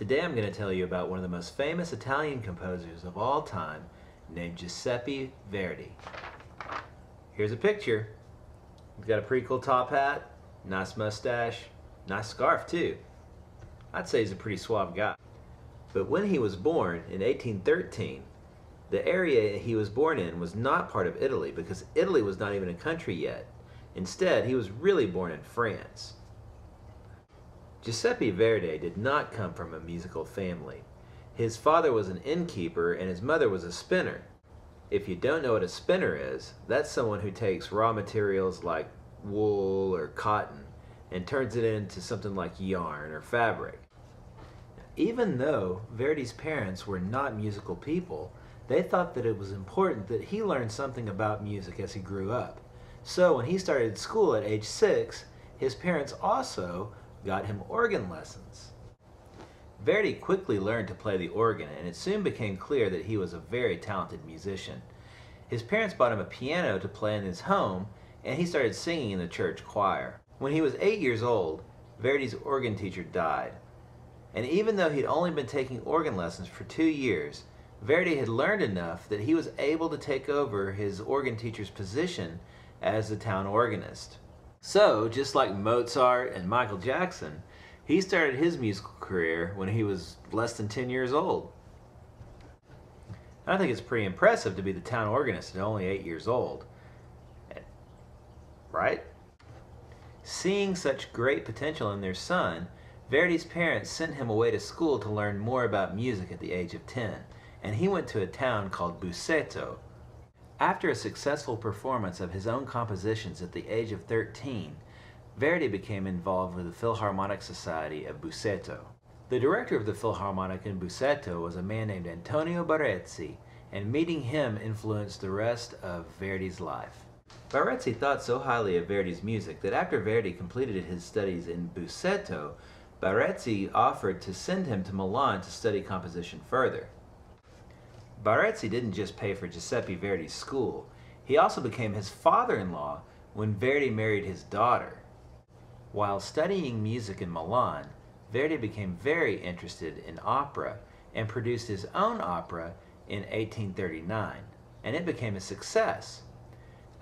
Today I'm going to tell you about one of the most famous Italian composers of all time named Giuseppe Verdi. Here's a picture. He's got a pretty cool top hat, nice mustache, nice scarf too. I'd say he's a pretty suave guy. But when he was born in 1813, the area he was born in was not part of Italy because Italy was not even a country yet. Instead, he was really born in France. Giuseppe Verdi did not come from a musical family. His father was an innkeeper and his mother was a spinner. If you don't know what a spinner is, that's someone who takes raw materials like wool or cotton and turns it into something like yarn or fabric. Even though Verdi's parents were not musical people, they thought that it was important that he learn something about music as he grew up. So when he started school at age 6, his parents also got him organ lessons. Verdi quickly learned to play the organ, and it soon became clear that he was a very talented musician. His parents bought him a piano to play in his home, and he started singing in the church choir. When he was 8 years old, Verdi's organ teacher died. And even though he'd only been taking organ lessons for 2 years, Verdi had learned enough that he was able to take over his organ teacher's position as the town organist. So, just like Mozart and Michael Jackson, he started his musical career when he was less than 10 years old. I think it's pretty impressive to be the town organist at only 8 years old. Right? Seeing such great potential in their son, Verdi's parents sent him away to school to learn more about music at the age of 10, and he went to a town called Busseto. After a successful performance of his own compositions at the age of 13, Verdi became involved with the Philharmonic Society of Busseto. The director of the Philharmonic in Busseto was a man named Antonio Barezzi, and meeting him influenced the rest of Verdi's life. Barezzi thought so highly of Verdi's music that after Verdi completed his studies in Busseto, Barezzi offered to send him to Milan to study composition further. Barezzi didn't just pay for Giuseppe Verdi's school, he also became his father-in-law when Verdi married his daughter. While studying music in Milan, Verdi became very interested in opera and produced his own opera in 1839, and it became a success.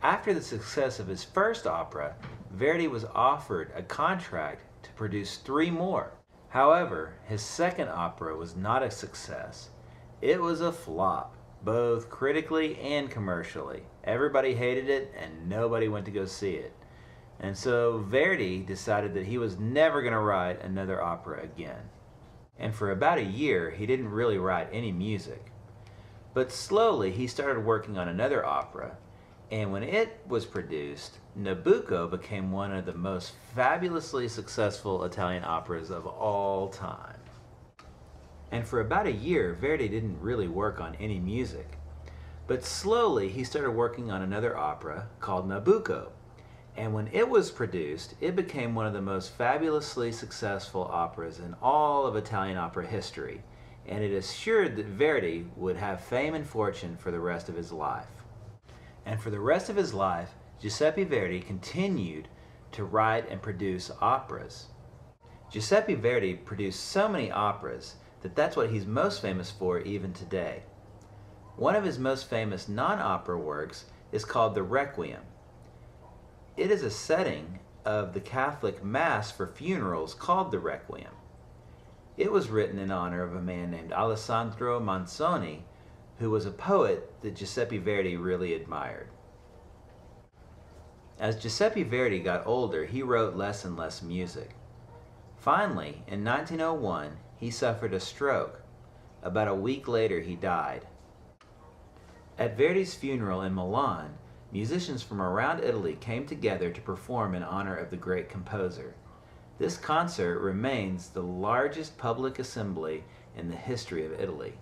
After the success of his first opera, Verdi was offered a contract to produce 3 more. However, his second opera was not a success. It was a flop, both critically and commercially. Everybody hated it and nobody went to go see it. And so Verdi decided that he was never going to write another opera again. And for about a year, he didn't really write any music. But slowly he started working on another opera, and when it was produced, Nabucco became one of the most fabulously successful Italian operas of all time. And for about a year, Verdi didn't really work on any music. But slowly he started working on another opera called Nabucco. And when it was produced, it became one of the most fabulously successful operas in all of Italian opera history. And it assured that Verdi would have fame and fortune for the rest of his life. And for the rest of his life, Giuseppe Verdi continued to write and produce operas. Giuseppe Verdi produced so many operas that that's what he's most famous for even today. One of his most famous non-opera works is called the Requiem. It is a setting of the Catholic Mass for funerals called the Requiem. It was written in honor of a man named Alessandro Manzoni, who was a poet that Giuseppe Verdi really admired. As Giuseppe Verdi got older, he wrote less and less music. Finally, in 1901, he suffered a stroke. About a week later, he died. At Verdi's funeral in Milan, musicians from around Italy came together to perform in honor of the great composer. This concert remains the largest public assembly in the history of Italy.